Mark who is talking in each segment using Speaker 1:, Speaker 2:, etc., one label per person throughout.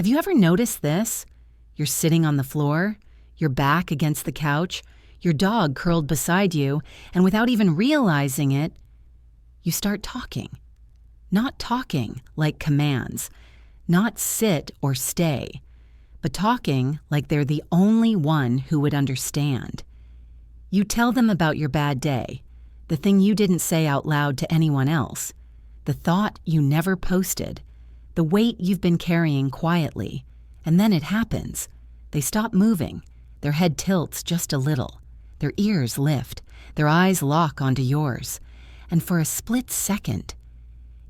Speaker 1: Have you ever noticed this? You're sitting on the floor, your back against the couch, your dog curled beside you, and without even realizing it, you start talking. Not talking like commands, not sit or stay, but talking like they're the only one who would understand. You tell them about your bad day, the thing you didn't say out loud to anyone else, the thought you never posted, the weight you've been carrying quietly, and then it happens. They stop moving, their head tilts just a little, their ears lift, their eyes lock onto yours, and for a split second,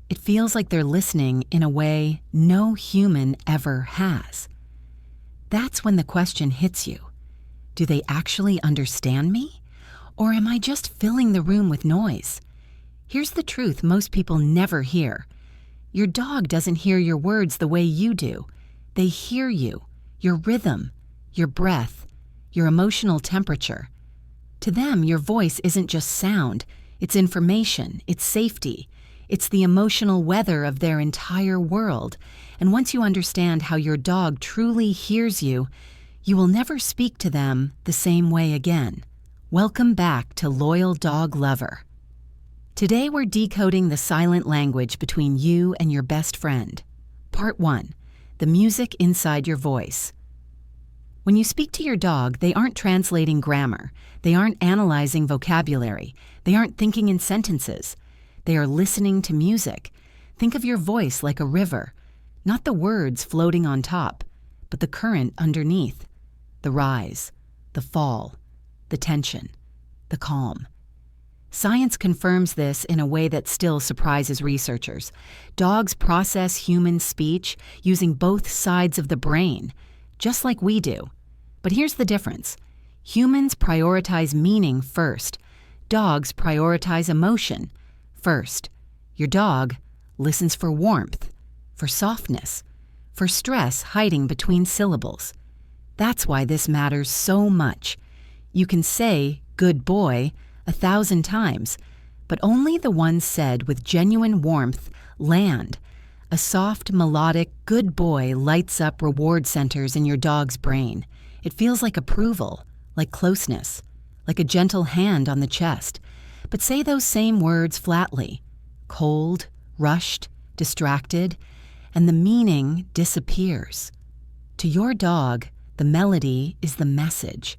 Speaker 1: it feels like they're listening in a way no human ever has. That's when the question hits you. Do they actually understand me? Or am I just filling the room with noise? Here's the truth most people never hear. Your dog doesn't hear your words the way you do. They hear you, your rhythm, your breath, your emotional temperature. To them, your voice isn't just sound, it's information, it's safety. It's the emotional weather of their entire world. And once you understand how your dog truly hears you, you will never speak to them the same way again. Welcome back to Loyal Dog Lover. Today we're decoding the silent language between you and your best friend. Part 1. The music inside your voice. When you speak to your dog, they aren't translating grammar. They aren't analyzing vocabulary. They aren't thinking in sentences. They are listening to music. Think of your voice like a river, not the words floating on top, but the current underneath, the rise, the fall, the tension, the calm. Science confirms this in a way that still surprises researchers. Dogs process human speech using both sides of the brain, just like we do. But here's the difference. Humans prioritize meaning first. Dogs prioritize emotion first. Your dog listens for warmth, for softness, for stress hiding between syllables. That's why this matters so much. You can say, "good boy," 1,000 times, but only the ones said with genuine warmth land. A soft, melodic "good boy" lights up reward centers in your dog's brain. It feels like approval, like closeness, like a gentle hand on the chest. But say those same words flatly, cold, rushed, distracted, and the meaning disappears. To your dog, the melody is the message.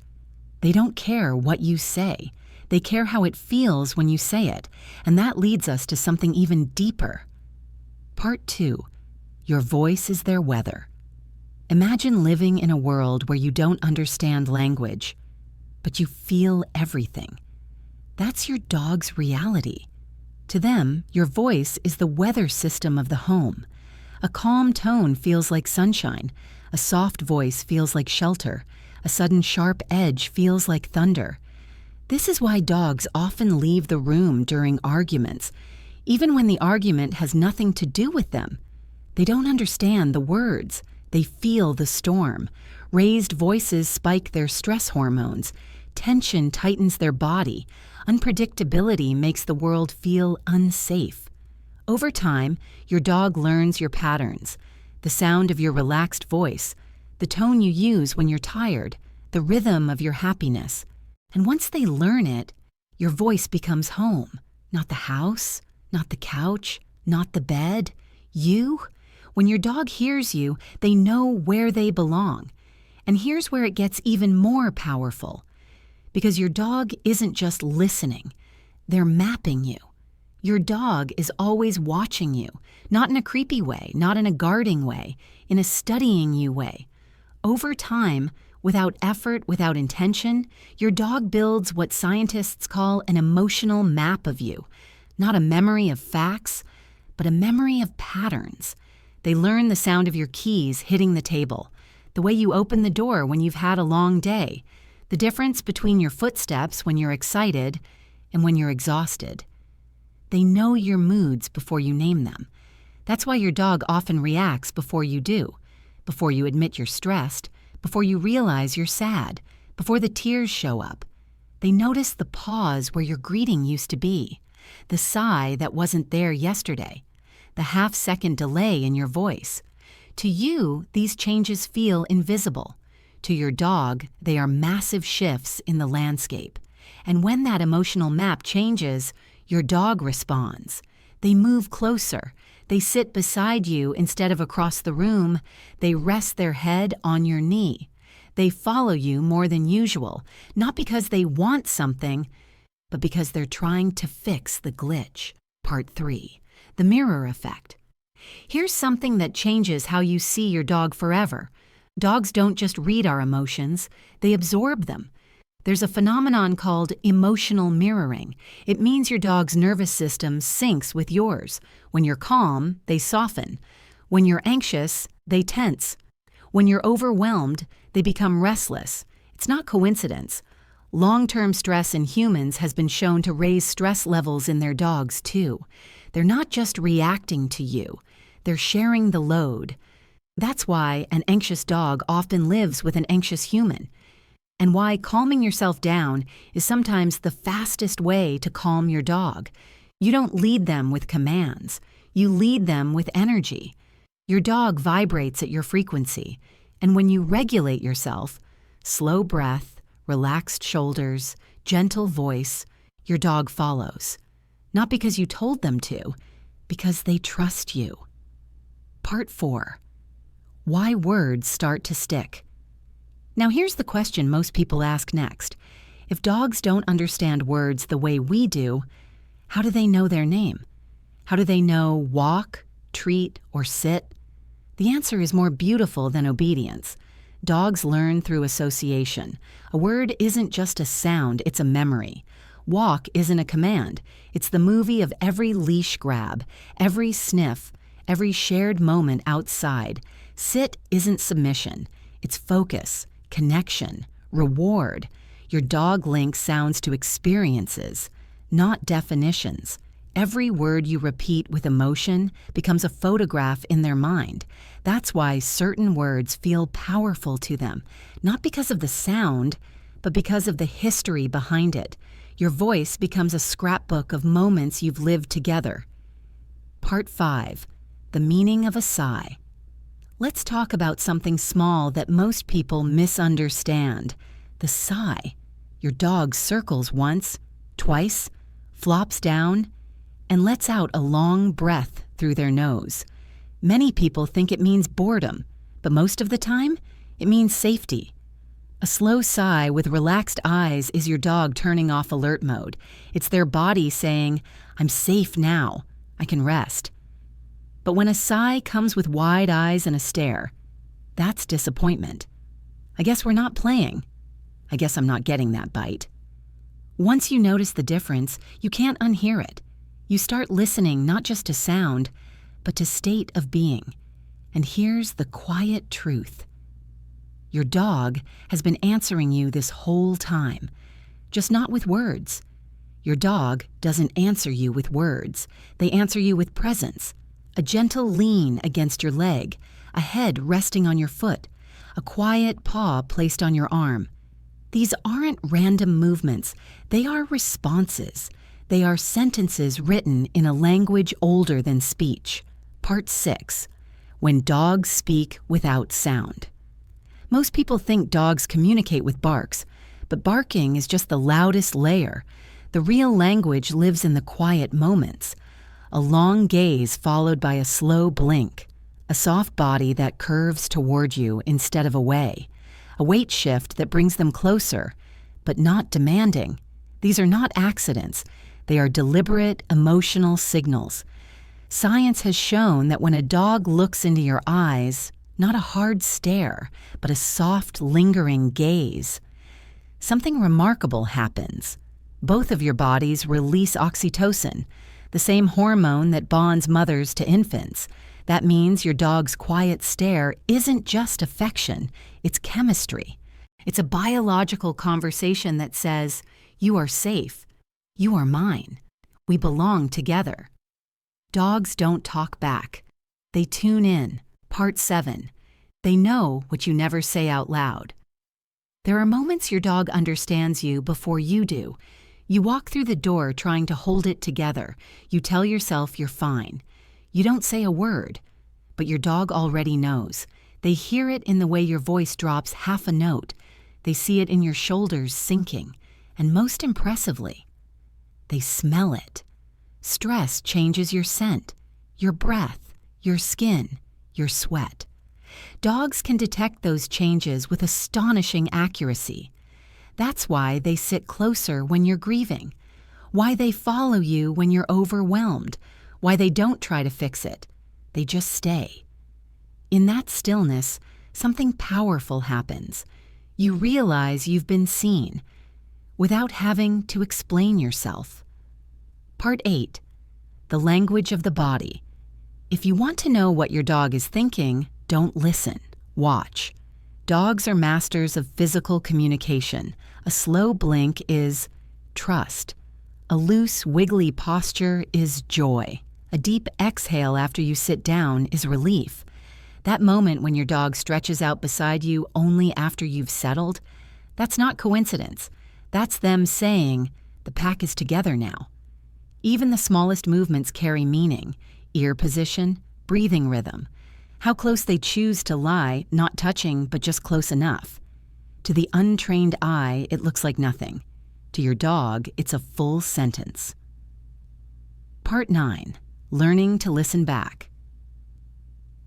Speaker 1: They don't care what you say. They care how it feels when you say it, and that leads us to something even deeper. Part 2. Your voice is their weather. Imagine living in a world where you don't understand language, but you feel everything. That's your dog's reality. To them, your voice is the weather system of the home. A calm tone feels like sunshine. A soft voice feels like shelter. A sudden sharp edge feels like thunder. This is why dogs often leave the room during arguments, even when the argument has nothing to do with them. They don't understand the words. They feel the storm. Raised voices spike their stress hormones. Tension tightens their body. Unpredictability makes the world feel unsafe. Over time, your dog learns your patterns, the sound of your relaxed voice, the tone you use when you're tired, the rhythm of your happiness. And once they learn it, your voice becomes home. Not the house, not the couch, not the bed. You. When your dog hears you, they know where they belong. And here's where it gets even more powerful. Because your dog isn't just listening, they're mapping you. Your dog is always watching you, not in a creepy way, not in a guarding way, in a studying you way. Over time, without effort, without intention, your dog builds what scientists call an emotional map of you. Not a memory of facts, but a memory of patterns. They learn the sound of your keys hitting the table, the way you open the door when you've had a long day, the difference between your footsteps when you're excited and when you're exhausted. They know your moods before you name them. That's why your dog often reacts before you do, before you admit you're stressed, before you realize you're sad, before the tears show up. They notice the pause where your greeting used to be, the sigh that wasn't there yesterday, the half-second delay in your voice. To you, these changes feel invisible. To your dog, they are massive shifts in the landscape. And when that emotional map changes, your dog responds. They move closer. They sit beside you instead of across the room. They rest their head on your knee. They follow you more than usual, not because they want something, but because they're trying to fix the glitch. Part 3. The mirror effect. Here's something that changes how you see your dog forever. Dogs don't just read our emotions, they absorb them. There's a phenomenon called emotional mirroring. It means your dog's nervous system syncs with yours. When you're calm, they soften. When you're anxious, they tense. When you're overwhelmed, they become restless. It's not coincidence. Long-term stress in humans has been shown to raise stress levels in their dogs, too. They're not just reacting to you. They're sharing the load. That's why an anxious dog often lives with an anxious human, and why calming yourself down is sometimes the fastest way to calm your dog. You don't lead them with commands. You lead them with energy. Your dog vibrates at your frequency, and when you regulate yourself, slow breath, relaxed shoulders, gentle voice, your dog follows. Not because you told them to, because they trust you. Part 4. Why words start to stick. Now here's the question most people ask next. If dogs don't understand words the way we do, how do they know their name? How do they know walk, treat, or sit? The answer is more beautiful than obedience. Dogs learn through association. A word isn't just a sound, it's a memory. Walk isn't a command. It's the movie of every leash grab, every sniff, every shared moment outside. Sit isn't submission. It's focus, connection, reward. Your dog links sounds to experiences, not definitions. Every word you repeat with emotion becomes a photograph in their mind. That's why certain words feel powerful to them, not because of the sound, but because of the history behind it. Your voice becomes a scrapbook of moments you've lived together. Part 5. The meaning of a sigh. Let's talk about something small that most people misunderstand. The sigh. Your dog circles once, twice, flops down, and lets out a long breath through their nose. Many people think it means boredom, but most of the time, it means safety. A slow sigh with relaxed eyes is your dog turning off alert mode. It's their body saying, "I'm safe now. I can rest." But when a sigh comes with wide eyes and a stare, that's disappointment. I guess we're not playing. I guess I'm not getting that bite. Once you notice the difference, you can't unhear it. You start listening not just to sound, but to state of being. And here's the quiet truth. Your dog has been answering you this whole time, just not with words. Your dog doesn't answer you with words. They answer you with presence. A gentle lean against your leg, a head resting on your foot, a quiet paw placed on your arm. These aren't random movements. They are responses. They are sentences written in a language older than speech. Part 6. When dogs speak without sound. Most people think dogs communicate with barks, but barking is just the loudest layer. The real language lives in the quiet moments. A long gaze followed by a slow blink. A soft body that curves toward you instead of away. A weight shift that brings them closer, but not demanding. These are not accidents. They are deliberate, emotional signals. Science has shown that when a dog looks into your eyes, not a hard stare, but a soft, lingering gaze, something remarkable happens. Both of your bodies release oxytocin, the same hormone that bonds mothers to infants. That means your dog's quiet stare isn't just affection, it's chemistry. It's a biological conversation that says, "You are safe. You are mine. We belong together." Dogs don't talk back. They tune in. Part 7. They know what you never say out loud. There are moments your dog understands you before you do. You walk through the door trying to hold it together. You tell yourself you're fine. You don't say a word. but your dog already knows. They hear it in the way your voice drops half a note. They see it in your shoulders sinking. And most impressively, they smell it. Stress changes your scent, your breath, your skin, your sweat. Dogs can detect those changes with astonishing accuracy. That's why they sit closer when you're grieving, why they follow you when you're overwhelmed, why they don't try to fix it. They just stay. In that stillness, something powerful happens. You realize you've been seen, without having to explain yourself. Part 8. The language of the body. If you want to know what your dog is thinking, don't listen. Watch. Dogs are masters of physical communication. A slow blink is trust. A loose, wiggly posture is joy. A deep exhale after you sit down is relief. That moment when your dog stretches out beside you only after you've settled, that's not coincidence. That's them saying, the pack is together now. Even the smallest movements carry meaning: ear position, breathing rhythm, how close they choose to lie, not touching but just close enough. To the untrained eye, it looks like nothing. To your dog, it's a full sentence. Part 9. Learning to listen back.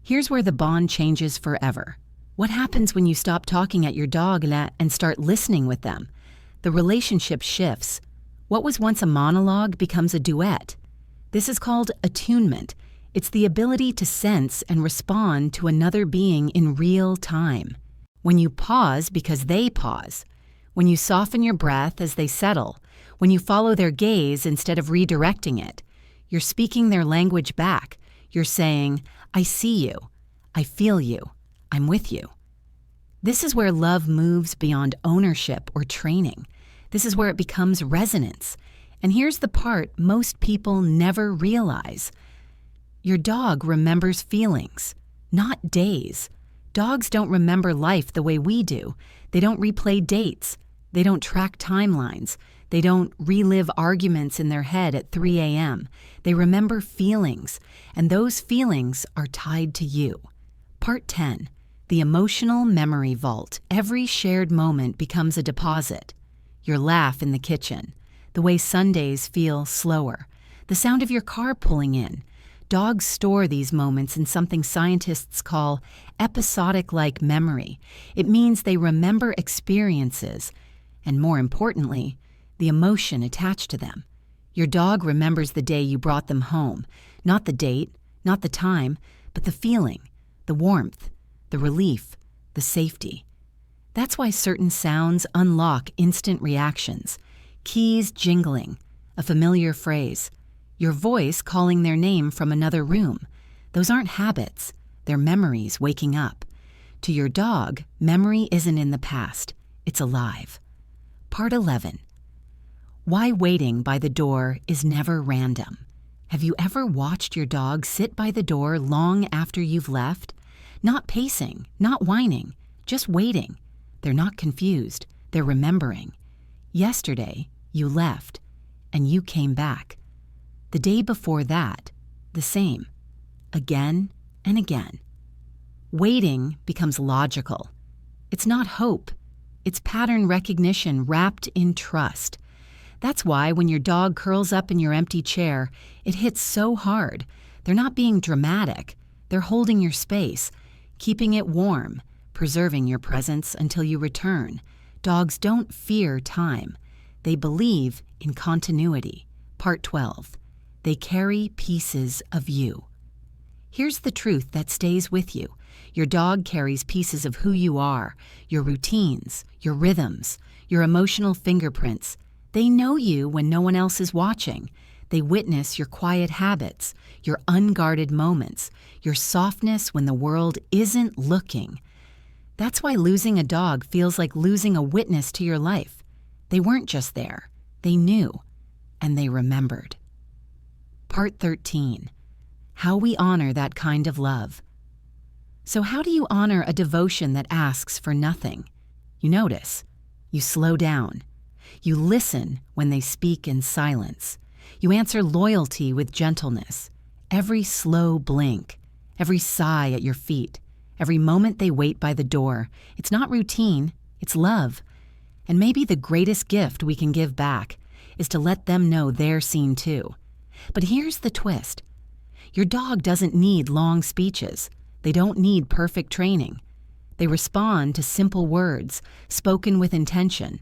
Speaker 1: Here's where the bond changes forever. What happens when you stop talking at your dog and start listening with them? The relationship shifts. What was once a monologue becomes a duet. This is called attunement. It's the ability to sense and respond to another being in real time. When you pause because they pause. When you soften your breath as they settle. When you follow their gaze instead of redirecting it. You're speaking their language back. You're saying, I see you. I feel you. I'm with you. This is where love moves beyond ownership or training. This is where it becomes resonance. And here's the part most people never realize. Your dog remembers feelings, not days. Dogs don't remember life the way we do. They don't replay dates. They don't track timelines. They don't relive arguments in their head at 3 a.m. They remember feelings, and those feelings are tied to you. Part 10. The emotional memory vault. Every shared moment becomes a deposit. Your laugh in the kitchen, the way Sundays feel slower, the sound of your car pulling in. Dogs store these moments in something scientists call episodic-like memory. It means they remember experiences, and more importantly, the emotion attached to them. Your dog remembers the day you brought them home, not the date, not the time, but the feeling, the warmth, the relief, the safety. That's why certain sounds unlock instant reactions. Keys jingling, a familiar phrase, your voice calling their name from another room. Those aren't habits, they're memories waking up. To your dog, memory isn't in the past, it's alive. Part 11. Why waiting by the door is never random. Have you ever watched your dog sit by the door long after you've left? Not pacing, not whining, just waiting. They're not confused, they're remembering. Yesterday, you left, and you came back. The day before that, the same. Again and again. Waiting becomes logical. It's not hope. It's pattern recognition wrapped in trust. That's why when your dog curls up in your empty chair, it hits so hard. They're not being dramatic. They're holding your space, keeping it warm, preserving your presence until you return. Dogs don't fear time. They believe in continuity. Part 12. They carry pieces of you. Here's the truth that stays with you. Your dog carries pieces of who you are, your routines, your rhythms, your emotional fingerprints. They know you when no one else is watching. They witness your quiet habits, your unguarded moments, your softness when the world isn't looking. That's why losing a dog feels like losing a witness to your life. They weren't just there. They knew, and they remembered. Part 13. How we honor that kind of love. So how do you honor a devotion that asks for nothing? You notice. You slow down. You listen when they speak in silence. You answer loyalty with gentleness. Every slow blink, every sigh at your feet, every moment they wait by the door. It's not routine, it's love. And maybe the greatest gift we can give back is to let them know they're seen too. But here's the twist. Your dog doesn't need long speeches. They don't need perfect training. They respond to simple words, spoken with intention.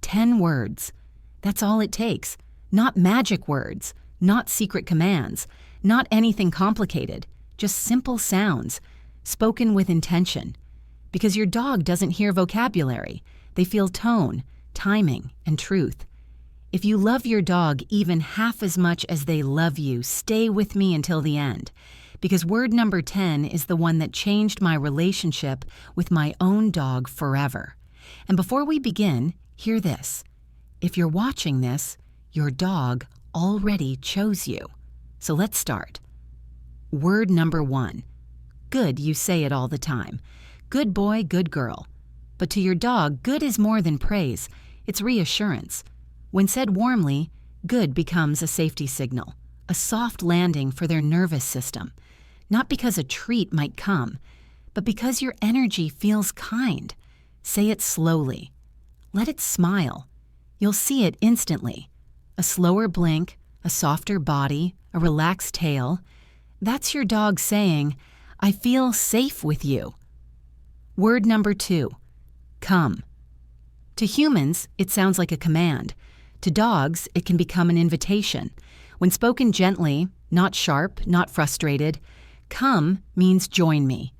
Speaker 1: 10 words. That's all it takes. Not magic words, not secret commands, not anything complicated. Just simple sounds, spoken with intention. Because your dog doesn't hear vocabulary. They feel tone, timing, and truth. If you love your dog even half as much as they love you, stay with me until the end. Because word number 10 is the one that changed my relationship with my own dog forever. And before we begin, hear this. If you're watching this, your dog already chose you. So let's start. Word number 1. Good, you say it all the time. Good boy, good girl. But to your dog, good is more than praise. It's reassurance. When said warmly, good becomes a safety signal, a soft landing for their nervous system. Not because a treat might come, but because your energy feels kind. Say it slowly. Let it smile. You'll see it instantly. A slower blink, a softer body, a relaxed tail. That's your dog saying, I feel safe with you. Word number 2. Come. To humans, it sounds like a command. To dogs, it can become an invitation. When spoken gently, not sharp, not frustrated, come means join me.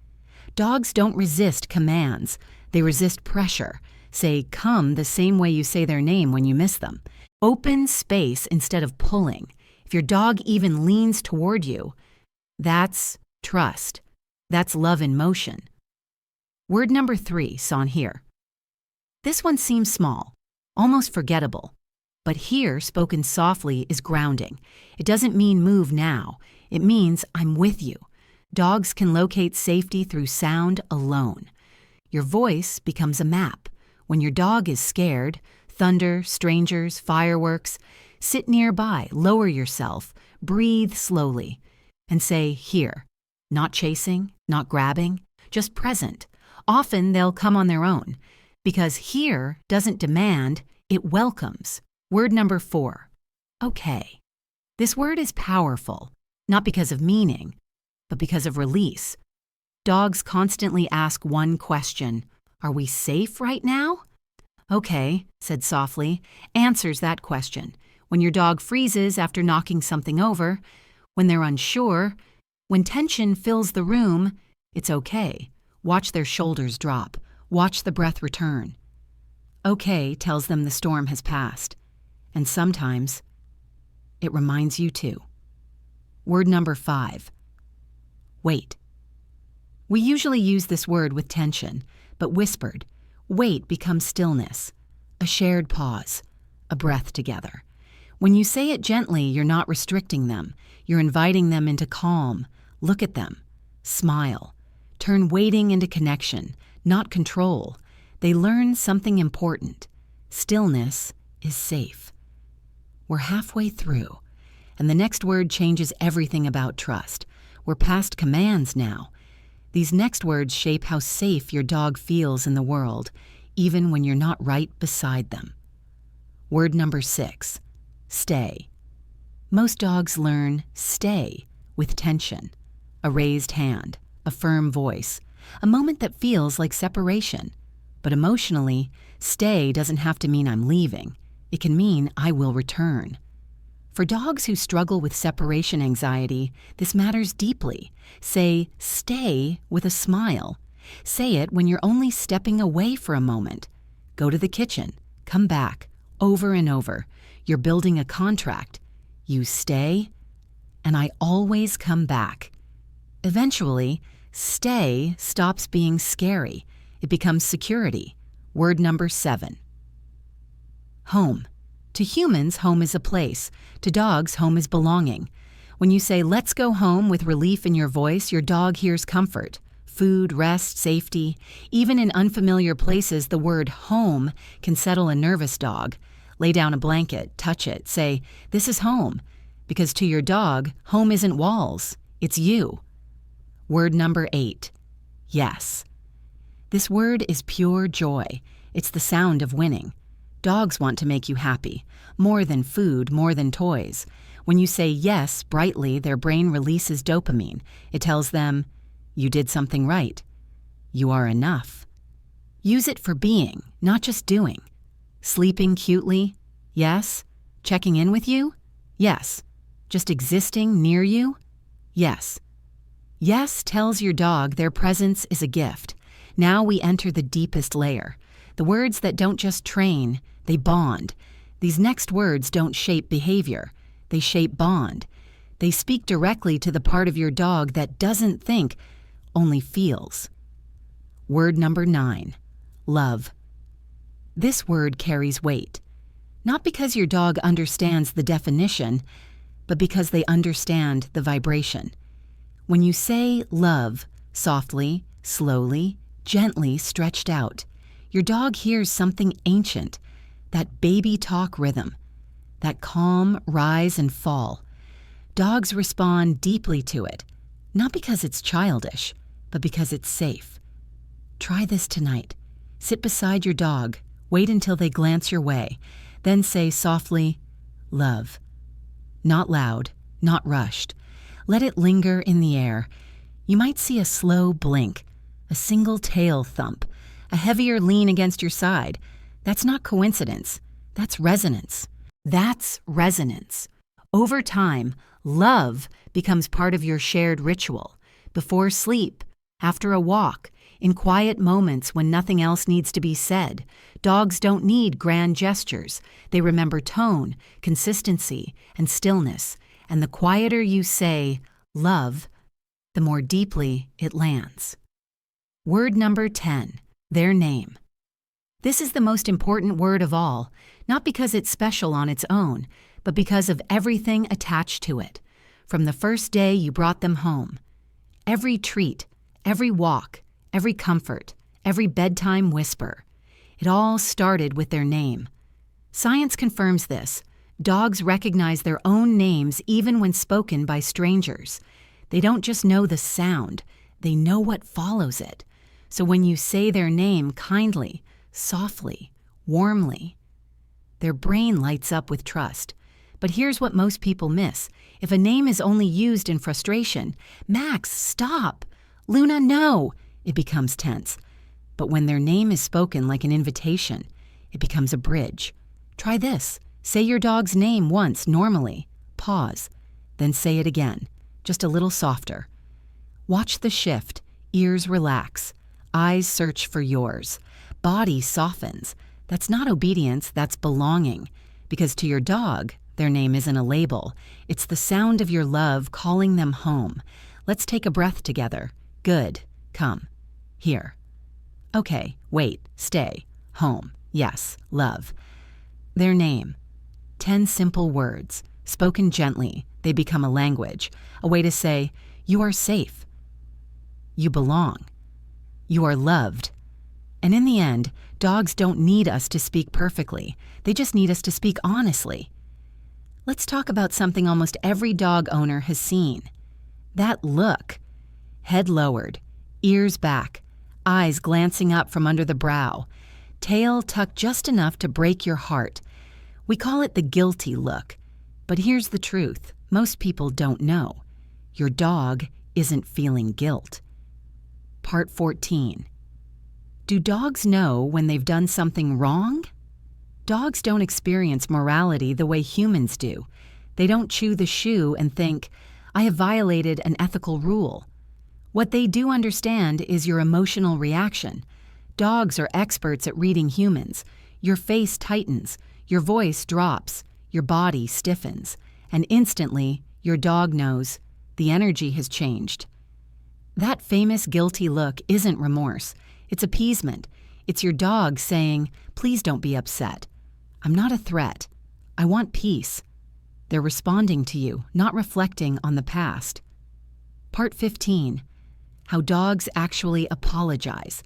Speaker 1: Dogs don't resist commands. They resist pressure. Say come the same way you say their name when you miss them. Open space instead of pulling. If your dog even leans toward you, that's trust. That's love in motion. Word number 3, son here. This one seems small, almost forgettable. But here, spoken softly, is grounding. It doesn't mean move now. It means I'm with you. Dogs can locate safety through sound alone. Your voice becomes a map. When your dog is scared, thunder, strangers, fireworks, sit nearby, lower yourself, breathe slowly, and say, here. Not chasing, not grabbing, just present. Often they'll come on their own, because here doesn't demand, it welcomes. Word number 4. Okay. This word is powerful, not because of meaning, but because of release. Dogs constantly ask one question. Are we safe right now? Okay, said softly, answers that question. When your dog freezes after knocking something over, when they're unsure, when tension fills the room, it's okay. Watch their shoulders drop. Watch the breath return. Okay tells them the storm has passed. And sometimes, it reminds you too. Word number 5. Wait. We usually use this word with tension, but whispered. Wait becomes stillness, a shared pause, a breath together. When you say it gently, you're not restricting them. You're inviting them into calm. Look at them. Smile. Turn waiting into connection, not control. They learn something important. Stillness is safe. We're halfway through, and the next word changes everything about trust. We're past commands now. These next words shape how safe your dog feels in the world, even when you're not right beside them. Word number 6. Stay. Most dogs learn stay with tension, a raised hand, a firm voice, a moment that feels like separation. But emotionally, stay doesn't have to mean I'm leaving. It can mean I will return. For dogs who struggle with separation anxiety, this matters deeply. Say, stay with a smile. Say it when you're only stepping away for a moment. Go to the kitchen. Come back. Over and over. You're building a contract. You stay, and I always come back. Eventually, stay stops being scary. It becomes security. Word number 7. Home. To humans, home is a place. To dogs, home is belonging. When you say, let's go home with relief in your voice, your dog hears comfort. Food, rest, safety. Even in unfamiliar places, the word home can settle a nervous dog. Lay down a blanket, touch it, say, this is home. Because to your dog, home isn't walls, it's you. Word number 8. Yes. This word is pure joy. It's the sound of winning. Dogs want to make you happy. More than food, more than toys. When you say yes brightly, their brain releases dopamine. It tells them, you did something right. You are enough. Use it for being, not just doing. Sleeping cutely? Yes. Checking in with you? Yes. Just existing near you? Yes. Yes tells your dog their presence is a gift. Now we enter the deepest layer. The words that don't just train, they bond. These next words don't shape behavior. They shape bond. They speak directly to the part of your dog that doesn't think, only feels. Word number 9. Love. This word carries weight. Not because your dog understands the definition, but because they understand the vibration. When you say love, softly, slowly, gently stretched out, your dog hears something ancient, that baby talk rhythm, that calm rise and fall. Dogs respond deeply to it, not because it's childish, but because it's safe. Try this tonight. Sit beside your dog, wait until they glance your way, then say softly, love. Not loud, not rushed. Let it linger in the air. You might see a slow blink, a single tail thump, a heavier lean against your side. That's not coincidence. That's resonance. That's resonance. Over time, love becomes part of your shared ritual. Before sleep, after a walk, in quiet moments when nothing else needs to be said. Dogs don't need grand gestures. They remember tone, consistency, and stillness. And the quieter you say, love, the more deeply it lands. Word number 10, their name. This is the most important word of all, not because it's special on its own, but because of everything attached to it. From the first day you brought them home. Every treat, every walk, every comfort, every bedtime whisper. It all started with their name. Science confirms this. Dogs recognize their own names even when spoken by strangers. They don't just know the sound, they know what follows it. So when you say their name kindly, softly, warmly, their brain lights up with trust. But here's what most people miss. If a name is only used in frustration, Max, stop! Luna, no! It becomes tense. But when their name is spoken like an invitation, it becomes a bridge. Try this. Say your dog's name once normally. Pause. Then say it again, just a little softer. Watch the shift. Ears relax. Eyes search for yours. Body softens. That's not obedience, that's belonging. Because to your dog, their name isn't a label. It's the sound of your love calling them home. Let's take a breath together. Good. Come. Here. Okay, wait, stay, home, yes, love. Their name. 10 simple words. Spoken gently, they become a language. A way to say, you are safe. You belong. You are loved. And in the end, dogs don't need us to speak perfectly. They just need us to speak honestly. Let's talk about something almost every dog owner has seen. That look. Head lowered, ears back, eyes glancing up from under the brow, tail tucked just enough to break your heart. We call it the guilty look. But here's the truth. Most people don't know. Your dog isn't feeling guilt. Part 14. Do dogs know when they've done something wrong? Dogs don't experience morality the way humans do. They don't chew the shoe and think, I have violated an ethical rule. What they do understand is your emotional reaction. Dogs are experts at reading humans. Your face tightens, your voice drops, your body stiffens, and instantly your dog knows the energy has changed. That famous guilty look isn't remorse. It's appeasement. It's your dog saying, please don't be upset. I'm not a threat. I want peace. They're responding to you, not reflecting on the past. Part 15. How dogs actually apologize.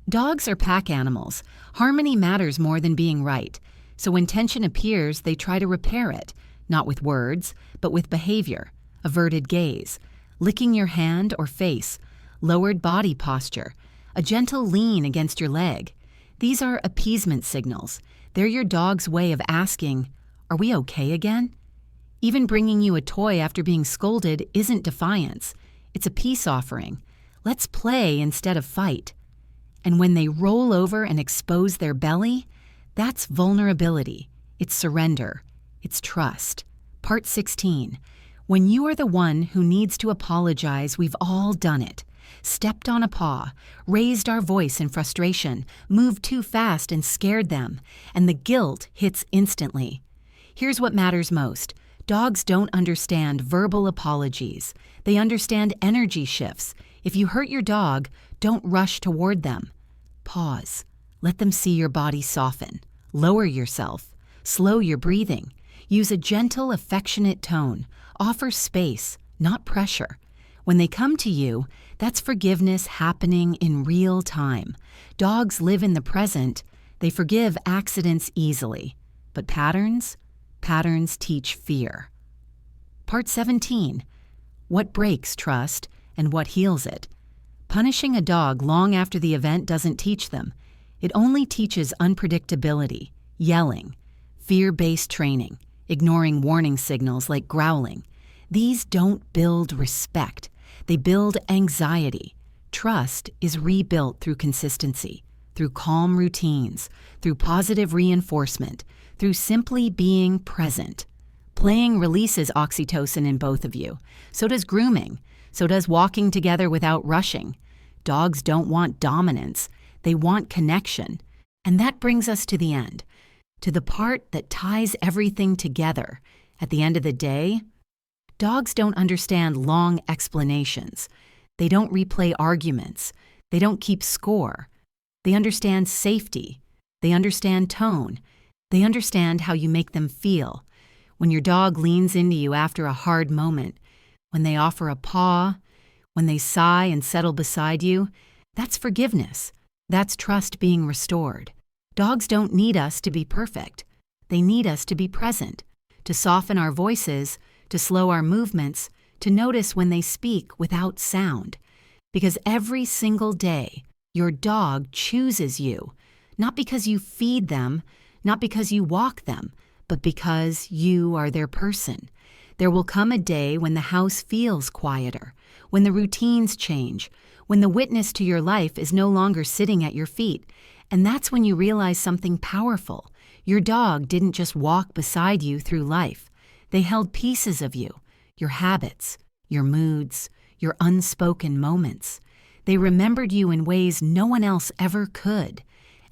Speaker 1: Dogs are pack animals. Harmony matters more than being right. So when tension appears, they try to repair it, not with words, but with behavior, averted gaze, licking your hand or face, lowered body posture, a gentle lean against your leg. These are appeasement signals. They're your dog's way of asking, "Are we okay again?" Even bringing you a toy after being scolded isn't defiance. It's a peace offering. Let's play instead of fight. And when they roll over and expose their belly, that's vulnerability. It's surrender. It's trust. Part 16. When you are the one who needs to apologize, we've all done it. Stepped on a paw, raised our voice in frustration, moved too fast and scared them, and the guilt hits instantly. Here's what matters most. Dogs don't understand verbal apologies. They understand energy shifts. If you hurt your dog, don't rush toward them. Pause. Let them see your body soften. Lower yourself. Slow your breathing. Use a gentle, affectionate tone. Offer space, not pressure. When they come to you, that's forgiveness happening in real time. Dogs live in the present. They forgive accidents easily. But patterns teach fear. Part 17. What breaks trust and what heals it? Punishing a dog long after the event doesn't teach them. It only teaches unpredictability, yelling, fear-based training, ignoring warning signals like growling. These don't build respect. They build anxiety. Trust is rebuilt through consistency, through calm routines, through positive reinforcement, through simply being present. Playing releases oxytocin in both of you. So does grooming. So does walking together without rushing. Dogs don't want dominance. They want connection. And that brings us to the end, to the part that ties everything together. At the end of the day, dogs don't understand long explanations. They don't replay arguments. They don't keep score. They understand safety. They understand tone. They understand how you make them feel. When your dog leans into you after a hard moment, when they offer a paw, when they sigh and settle beside you, that's forgiveness. That's trust being restored. Dogs don't need us to be perfect. They need us to be present, to soften our voices, to slow our movements, to notice when they speak without sound. Because every single day, your dog chooses you, not because you feed them, not because you walk them, but because you are their person. There will come a day when the house feels quieter, when the routines change, when the witness to your life is no longer sitting at your feet. And that's when you realize something powerful. Your dog didn't just walk beside you through life. They held pieces of you, your habits, your moods, your unspoken moments. They remembered you in ways no one else ever could.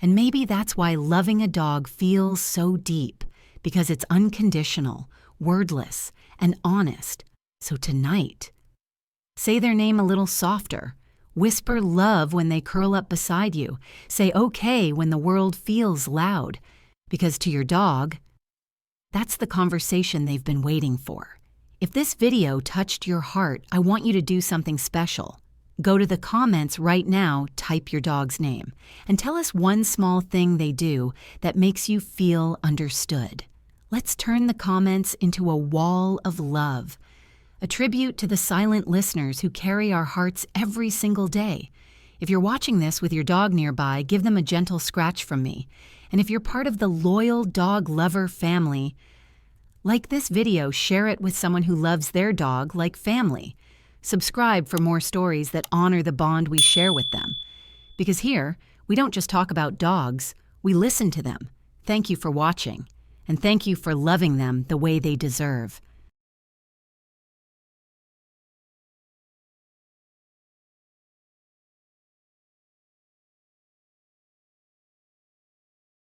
Speaker 1: And maybe that's why loving a dog feels so deep, because it's unconditional, wordless, and honest. So tonight, say their name a little softer. Whisper love when they curl up beside you. Say okay when the world feels loud. Because to your dog, that's the conversation they've been waiting for. If this video touched your heart, I want you to do something special. Go to the comments right now, type your dog's name, and tell us one small thing they do that makes you feel understood. Let's turn the comments into a wall of love, a tribute to the silent listeners who carry our hearts every single day. If you're watching this with your dog nearby, give them a gentle scratch from me. And if you're part of the loyal dog lover family, like this video, share it with someone who loves their dog like family. Subscribe for more stories that honor the bond we share with them. Because here, we don't just talk about dogs, we listen to them. Thank you for watching, and thank you for loving them the way they deserve.